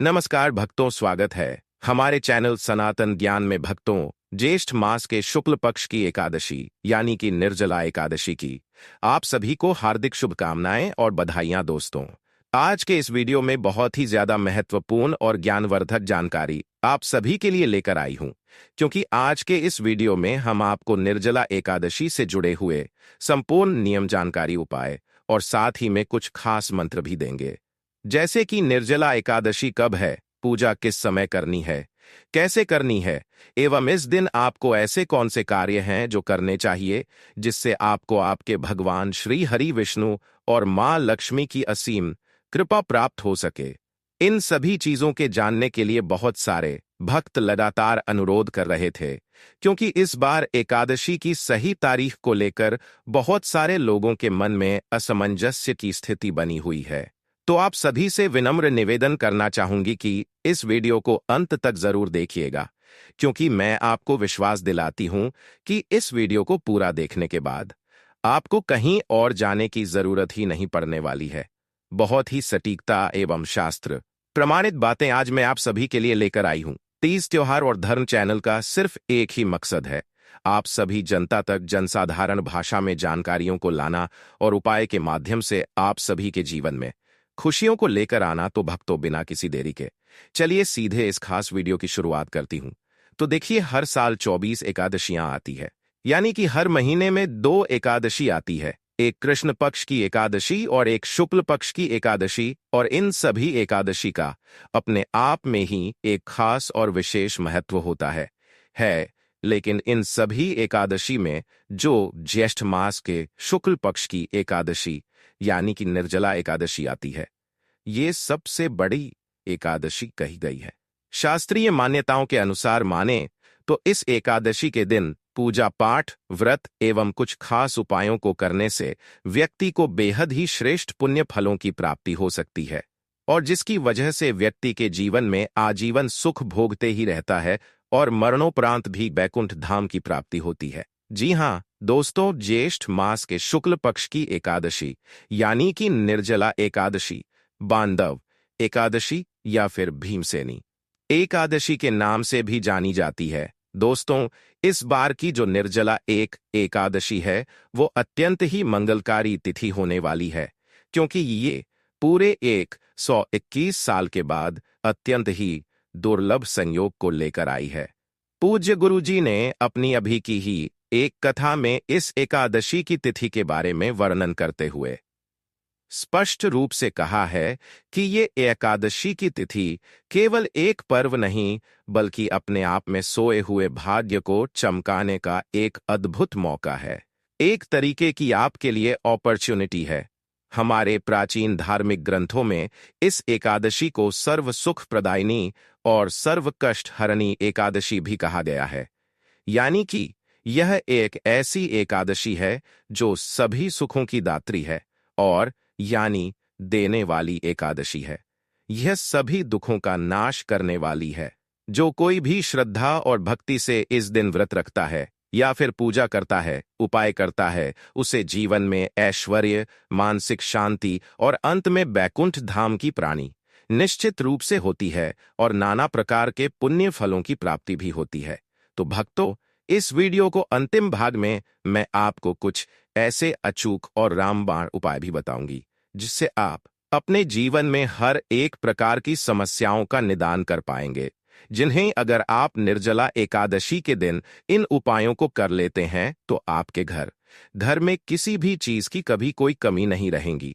नमस्कार भक्तों, स्वागत है हमारे चैनल सनातन ज्ञान में। भक्तों, ज्येष्ठ मास के शुक्ल पक्ष की एकादशी यानी कि निर्जला एकादशी की आप सभी को हार्दिक शुभकामनाएं और बधाइयां। दोस्तों, आज के इस वीडियो में बहुत ही ज्यादा महत्वपूर्ण और ज्ञानवर्धक जानकारी आप सभी के लिए लेकर आई हूं, क्योंकि आज के इस वीडियो में हम आपको निर्जला एकादशी से जुड़े हुए संपूर्ण नियम, जानकारी, उपाय और साथ ही में कुछ खास मंत्र भी देंगे। जैसे कि निर्जला एकादशी कब है, पूजा किस समय करनी है, कैसे करनी है, एवं इस दिन आपको ऐसे कौन से कार्य हैं जो करने चाहिए जिससे आपको आपके भगवान श्री हरि विष्णु और मां लक्ष्मी की असीम कृपा प्राप्त हो सके। इन सभी चीजों के जानने के लिए बहुत सारे भक्त लगातार अनुरोध कर रहे थे, क्योंकि इस बार एकादशी की सही तारीख को लेकर बहुत सारे लोगों के मन में असमंजस्य की स्थिति बनी हुई है। तो आप सभी से विनम्र निवेदन करना चाहूंगी कि इस वीडियो को अंत तक जरूर देखिएगा, क्योंकि मैं आपको विश्वास दिलाती हूं कि इस वीडियो को पूरा देखने के बाद आपको कहीं और जाने की जरूरत ही नहीं पड़ने वाली है। बहुत ही सटीकता एवं शास्त्र प्रमाणित बातें आज मैं आप सभी के लिए लेकर आई हूं। तीज त्योहार और धर्म चैनल का सिर्फ एक ही मकसद है, आप सभी जनता तक जनसाधारण भाषा में जानकारियों को लाना और उपाय के माध्यम से आप सभी के जीवन में खुशियों को लेकर आना। तो भक्तों, बिना किसी देरी के चलिए सीधे इस खास वीडियो की शुरुआत करती हूं। तो देखिए, हर साल 24 एकादशियां आती है, यानी कि हर महीने में 2 एकादशी आती है, एक कृष्ण पक्ष की एकादशी और एक शुक्ल पक्ष की एकादशी। और इन सभी एकादशी का अपने आप में ही एक खास और विशेष महत्व होता है। लेकिन इन सभी एकादशी में जो ज्येष्ठ मास के शुक्ल पक्ष की एकादशी यानी कि निर्जला एकादशी आती है, ये सबसे बड़ी एकादशी कही गई है। शास्त्रीय मान्यताओं के अनुसार माने तो इस एकादशी के दिन पूजा पाठ, व्रत एवं कुछ खास उपायों को करने से व्यक्ति को बेहद ही श्रेष्ठ पुण्य फलों की प्राप्ति हो सकती है, और जिसकी वजह से व्यक्ति के जीवन में आजीवन सुख भोगते ही रहता है और मरणोपरांत भी बैकुंठ धाम की प्राप्ति होती है। जी हाँ दोस्तों, ज्येष्ठ मास के शुक्ल पक्ष की एकादशी यानी कि निर्जला एकादशी, बांधव एकादशी या फिर भीमसेनी एकादशी के नाम से भी जानी जाती है। दोस्तों, इस बार की जो निर्जला एकादशी है वो अत्यंत ही मंगलकारी तिथि होने वाली है, क्योंकि ये पूरे 121 साल के बाद अत्यंत ही दुर्लभ संयोग को लेकर आई है। पूज्य गुरुजी ने अपनी अभी की ही एक कथा में इस एकादशी की तिथि के बारे में वर्णन करते हुए स्पष्ट रूप से कहा है कि ये एकादशी की तिथि केवल एक पर्व नहीं, बल्कि अपने आप में सोए हुए भाग्य को चमकाने का एक अद्भुत मौका है, एक तरीके की आपके लिए अपॉर्चुनिटी है। हमारे प्राचीन धार्मिक ग्रंथों में इस एकादशी को सर्व सुख प्रदायिनी और सर्व कष्ट हरणी एकादशी भी कहा गया है, यानी कि यह एक ऐसी एकादशी है जो सभी सुखों की दात्री है, और यानी देने वाली एकादशी है। यह सभी दुखों का नाश करने वाली है। जो कोई भी श्रद्धा और भक्ति से इस दिन व्रत रखता है या फिर पूजा करता है, उपाय करता है, उसे जीवन में ऐश्वर्य, मानसिक शांति और अंत में बैकुंठ धाम की प्राप्ति निश्चित रूप से होती है, और नाना प्रकार के पुण्य फलों की प्राप्ति भी होती है। तो भक्तों, इस वीडियो को अंतिम भाग में मैं आपको कुछ ऐसे अचूक और रामबाण उपाय भी बताऊंगी, जिससे आप अपने जीवन में हर एक प्रकार की समस्याओं का निदान कर पाएंगे, जिन्हें अगर आप निर्जला एकादशी के दिन इन उपायों को कर लेते हैं तो आपके घर में किसी भी चीज की कभी कोई कमी नहीं रहेगी।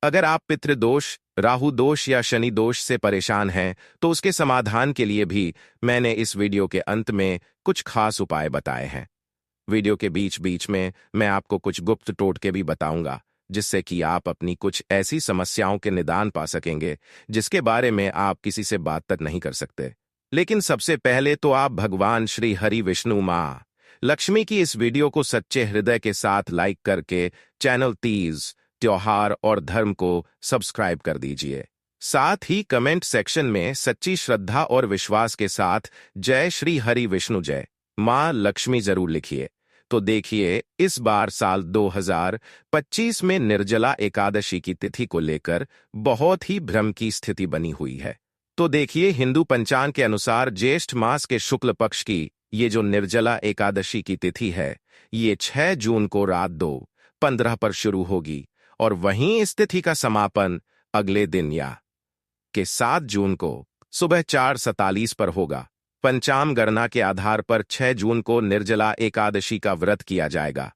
अगर आप पितृदोष, राहु दोष या शनि दोष से परेशान हैं तो उसके समाधान के लिए भी मैंने इस वीडियो के अंत में कुछ खास उपाय बताए हैं। वीडियो के बीच बीच में मैं आपको कुछ गुप्त टोटके भी बताऊंगा, जिससे कि आप अपनी कुछ ऐसी समस्याओं के निदान पा सकेंगे जिसके बारे में आप किसी से बात तक नहीं कर सकते। लेकिन सबसे पहले तो आप भगवान श्री हरि विष्णु मां लक्ष्मी की इस वीडियो को सच्चे हृदय के साथ लाइक करके चैनल तीज त्योहार और धर्म को सब्सक्राइब कर दीजिए। साथ ही कमेंट सेक्शन में सच्ची श्रद्धा और विश्वास के साथ जय श्री हरि विष्णु, जय मां लक्ष्मी जरूर लिखिए। तो देखिए, इस बार साल 2025 में निर्जला एकादशी की तिथि को लेकर बहुत ही भ्रम की स्थिति बनी हुई है। तो देखिए, हिंदू पंचांग के अनुसार ज्येष्ठ मास के शुक्ल पक्ष की ये जो निर्जला एकादशी की तिथि है, ये 6 जून को रात 2:15 पर शुरू होगी और वहीं इस तिथि का समापन अगले दिन या के 7 जून को सुबह 4:47 पर होगा। पंचांग गणना के आधार पर 6 जून को निर्जला एकादशी का व्रत किया जाएगा।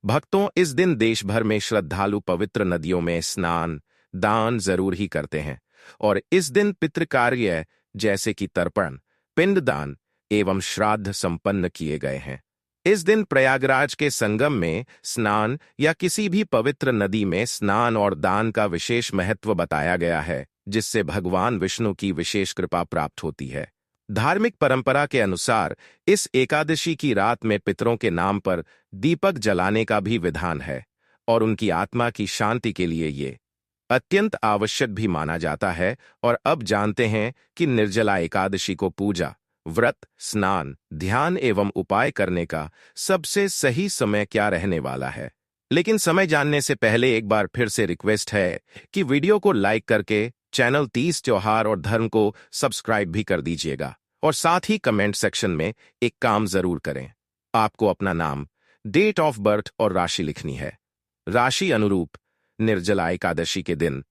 भक्तों, इस दिन देश भर में श्रद्धालु पवित्र नदियों में स्नान, दान जरूर ही करते हैं और इस दिन पितृ कार्य जैसे कि तर्पण, पिंडदान एवं श्राद्ध संपन्न किए गए हैं। इस दिन प्रयागराज के संगम में स्नान या किसी भी पवित्र नदी में स्नान और दान का विशेष महत्व बताया गया है, जिससे भगवान विष्णु की विशेष कृपा प्राप्त होती है। धार्मिक परंपरा के अनुसार इस एकादशी की रात में पितरों के नाम पर दीपक जलाने का भी विधान है और उनकी आत्मा की शांति के लिए ये अत्यंत आवश्यक भी माना जाता है। और अब जानते हैं कि निर्जला एकादशी को पूजा, व्रत, स्नान, ध्यान एवं उपाय करने का सबसे सही समय क्या रहने वाला है। लेकिन समय जानने से पहले एक बार फिर से रिक्वेस्ट है कि वीडियो को लाइक करके चैनल 30 त्योहार और धर्म को सब्सक्राइब भी कर दीजिएगा और साथ ही कमेंट सेक्शन में एक काम जरूर करें। आपको अपना नाम, डेट ऑफ बर्थ और राशि लिखनी है। राशि अनुरूप निर्जला एकादशी के दिन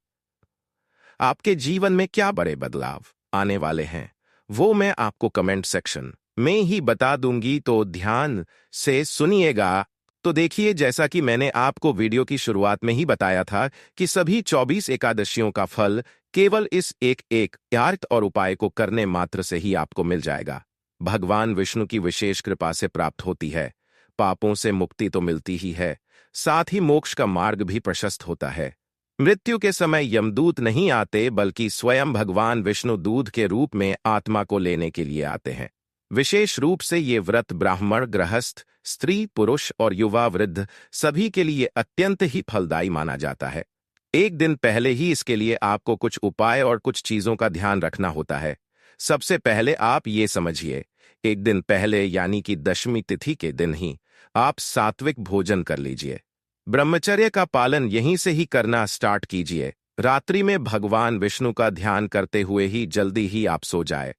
आपके जीवन में क्या बड़े बदलाव आने वाले हैं, वो मैं आपको कमेंट सेक्शन में ही बता दूंगी, तो ध्यान से सुनिएगा। तो देखिए, जैसा कि मैंने आपको वीडियो की शुरुआत में ही बताया था कि सभी 24 एकादशियों का फल केवल इस एक यार्थ और उपाय को करने मात्र से ही आपको मिल जाएगा। भगवान विष्णु की विशेष कृपा से प्राप्त होती है। पापों से मुक्ति तो मिलती ही है, साथ ही मोक्ष का मार्ग भी प्रशस्त होता है। मृत्यु के समय यमदूत नहीं आते, बल्कि स्वयं भगवान विष्णु दूध के रूप में आत्मा को लेने के लिए आते हैं। विशेष रूप से ये व्रत ब्राह्मण, गृहस्थ, स्त्री, पुरुष और युवा, वृद्ध सभी के लिए अत्यंत ही फलदायी माना जाता है। एक दिन पहले ही इसके लिए आपको कुछ उपाय और कुछ चीजों का ध्यान रखना होता है। सबसे पहले आप ये समझिए, एक दिन पहले यानी कि दशमी तिथि के दिन ही आप सात्विक भोजन कर लीजिए। ब्रह्मचर्य का पालन यहीं से ही करना स्टार्ट कीजिए। रात्रि में भगवान विष्णु का ध्यान करते हुए ही जल्दी ही आप सो जाए।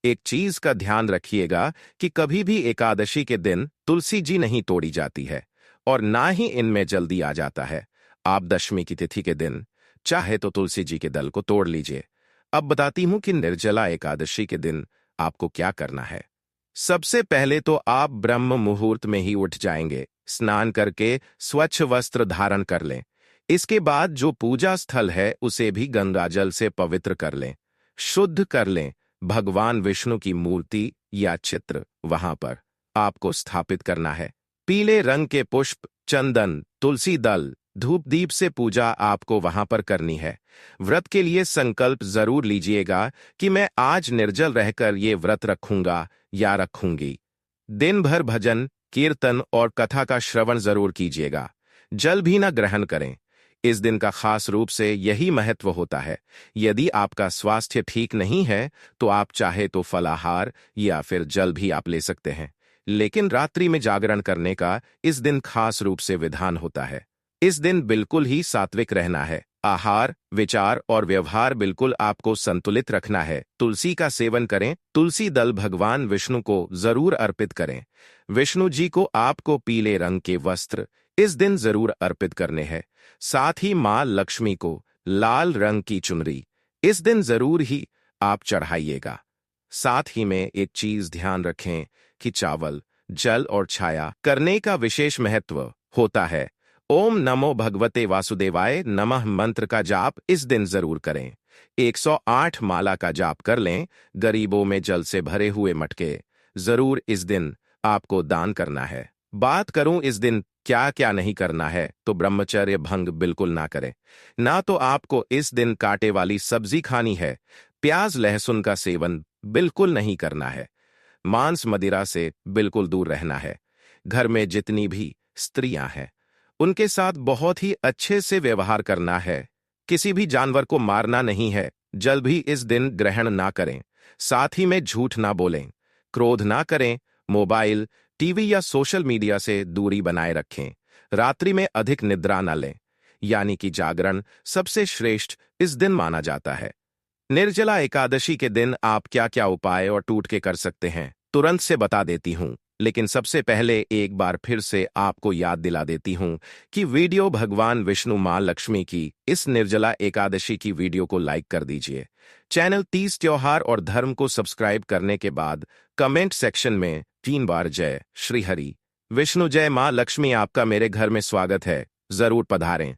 एक चीज का ध्यान रखिएगा कि कभी भी एकादशी के दिन तुलसी जी नहीं तोड़ी जाती है और ना ही इनमें जल्दी आ जाता है। आप दशमी की तिथि के दिन चाहे तो तुलसी जी के दल को तोड़ लीजिए। अब बताती हूं कि निर्जला एकादशी के दिन आपको क्या करना है। सबसे पहले तो आप ब्रह्म मुहूर्त में ही उठ जाएंगे, स्नान करके स्वच्छ वस्त्र धारण कर लें। इसके बाद जो पूजा स्थल है उसे भी गंगा जल से पवित्र कर लें, शुद्ध कर लें। भगवान विष्णु की मूर्ति या चित्र वहां पर आपको स्थापित करना है। पीले रंग के पुष्प, चंदन, तुलसी दल, धूप दीप से पूजा आपको वहां पर करनी है। व्रत के लिए संकल्प जरूर लीजिएगा कि मैं आज निर्जल रहकर ये व्रत रखूंगा या रखूंगी। दिन भर भजन, कीर्तन और कथा का श्रवण जरूर कीजिएगा। जल भी न ग्रहण करें। इस दिन का खास रूप से यही महत्व होता है। यदि आपका स्वास्थ्य ठीक नहीं है तो आप चाहे तो फलाहार या फिर जल भी आप ले सकते हैं, लेकिन रात्रि में जागरण करने का इस दिन खास रूप से विधान होता है। इस दिन बिल्कुल ही सात्विक रहना है। आहार, विचार और व्यवहार बिल्कुल आपको संतुलित रखना है। तुलसी का सेवन करें। तुलसी दल भगवान विष्णु को जरूर अर्पित करें। विष्णु जी को आपको पीले रंग के वस्त्र इस दिन जरूर अर्पित करने हैं। साथ ही मां लक्ष्मी को लाल रंग की चुनरी इस दिन जरूर ही आप चढ़ाइएगा। साथ ही में एक चीज ध्यान रखें कि चावल, जल और छाया करने का विशेष महत्व होता है। ओम नमो भगवते वासुदेवाय नमः मंत्र का जाप इस दिन जरूर करें। 108 माला का जाप कर लें। गरीबों में जल से भरे हुए मटके जरूर इस दिन आपको दान करना है। बात करूं इस दिन क्या क्या नहीं करना है, तो ब्रह्मचर्य भंग बिल्कुल ना करें। ना तो आपको इस दिन कांटे वाली सब्जी खानी है। प्याज लहसुन का सेवन बिल्कुल नहीं करना है। मांस मदिरा से बिल्कुल दूर रहना है। घर में जितनी भी स्त्रियां हैं उनके साथ बहुत ही अच्छे से व्यवहार करना है। किसी भी जानवर को मारना नहीं है। जल भी इस दिन ग्रहण ना करें। साथ ही में झूठ ना बोलें, क्रोध ना करें। मोबाइल, टीवी या सोशल मीडिया से दूरी बनाए रखें। रात्रि में अधिक निद्रा न लें, यानी कि जागरण सबसे श्रेष्ठ इस दिन माना जाता है। निर्जला एकादशी के दिन आप क्या क्या उपाय और टूटके कर सकते हैं, तुरंत से बता देती हूँ। लेकिन सबसे पहले एक बार फिर से आपको याद दिला देती हूँ कि वीडियो भगवान विष्णु माँ लक्ष्मी की इस निर्जला एकादशी की वीडियो को लाइक कर दीजिए। चैनल 30 त्योहार और धर्म को सब्सक्राइब करने के बाद कमेंट सेक्शन में 3 बार जय श्री हरि विष्णु जय माँ लक्ष्मी आपका मेरे घर में स्वागत है, जरूर पधारें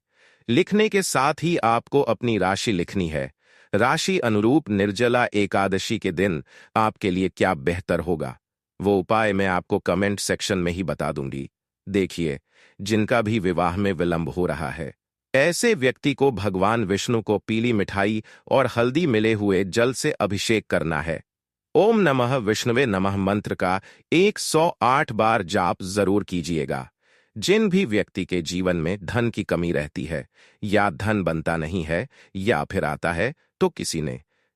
लिखने के साथ ही आपको अपनी राशि लिखनी है। राशि अनुरूप निर्जला एकादशी के दिन आपके लिए क्या बेहतर होगा, वो उपाय मैं आपको कमेंट सेक्शन में ही बता दूंगी। देखिए, जिनका भी विवाह में विलंब हो रहा है, ऐसे व्यक्ति को भगवान विष्णु को पीली मिठाई और हल्दी मिले हुए जल से अभिषेक करना है। ओम नमः विष्णुवे नमः मंत्र का 108 बार जाप जरूर कीजिएगा। जिन भी व्यक्ति के जीवन में धन की कमी रहती है, या धन बनता नहीं है, या फिर आता है तो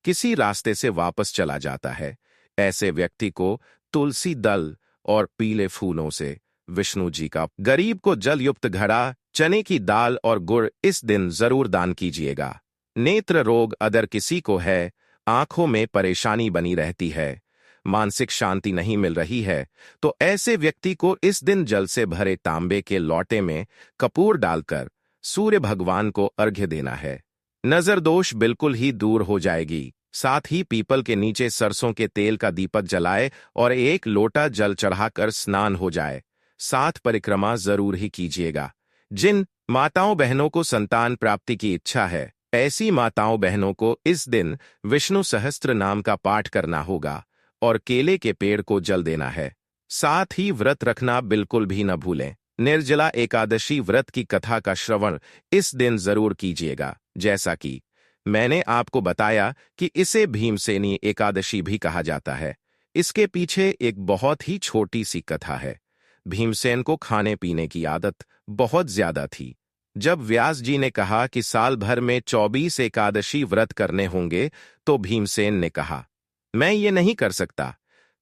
किसी रास्ते से वापस चला जाता है, ऐसे व्यक्ति को तुलसी दल और पीले फूलों से विष्णु जी का गरीब को जल युक्त घड़ा, चने की दाल और गुड़ इस दिन जरूर दान कीजिएगा। नेत्र रोग अगर किसी को है, आंखों में परेशानी बनी रहती है, मानसिक शांति नहीं मिल रही है, तो ऐसे व्यक्ति को इस दिन जल से भरे तांबे के लोटे में कपूर डालकर सूर्य भगवान को अर्घ्य देना है। नजर दोष बिल्कुल ही दूर हो जाएगी। साथ ही पीपल के नीचे सरसों के तेल का दीपक जलाए और 1 लोटा जल चढ़ाकर स्नान हो जाए। 7 परिक्रमा जरूर ही कीजिएगा। जिन माताओं बहनों को संतान प्राप्ति की इच्छा है, ऐसी माताओं बहनों को इस दिन विष्णु सहस्त्र नाम का पाठ करना होगा और केले के पेड़ को जल देना है। साथ ही व्रत रखना बिल्कुल भी न भूलें। निर्जला एकादशी व्रत की कथा का श्रवण इस दिन जरूर कीजिएगा। जैसा कि मैंने आपको बताया कि इसे भीमसेनी एकादशी भी कहा जाता है। इसके पीछे एक बहुत ही छोटी सी कथा है। भीमसेन को खाने पीने की आदत बहुत ज्यादा थी। जब व्यास जी ने कहा कि साल भर में 24 एकादशी व्रत करने होंगे, तो भीमसेन ने कहा, मैं ये नहीं कर सकता।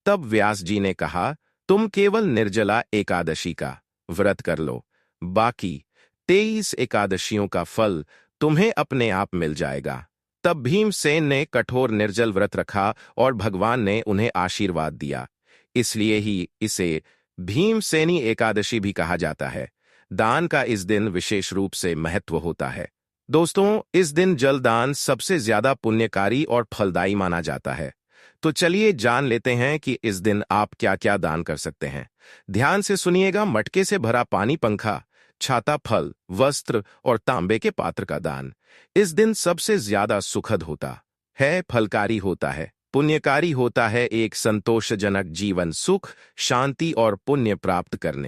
तब व्यास जी ने कहा, तुम केवल निर्जला एकादशी का व्रत कर लो, बाकी 23 एकादशियों का फल तुम्हें अपने आप मिल जाएगा। तब भीमसेन ने कठोर निर्जल व्रत रखा और भगवान ने उन्हें आशीर्वाद दिया। इसलिए ही इसे भीमसेनी एकादशी भी कहा जाता है। दान का इस दिन विशेष रूप से महत्व होता है। दोस्तों, इस दिन जल दान सबसे ज्यादा पुण्यकारी और फलदायी माना जाता है। तो चलिए जान लेते हैं कि इस दिन आप क्या क्या दान कर सकते हैं। ध्यान से सुनिएगा। मटके से भरा पानी, पंखा, छाता, फल, वस्त्र और तांबे के पात्र का दान इस दिन सबसे ज्यादा सुखद होता है, फलकारी होता है, पुण्यकारी होता है। एक संतोषजनक जीवन, सुख, शांति और पुण्य प्राप्त करने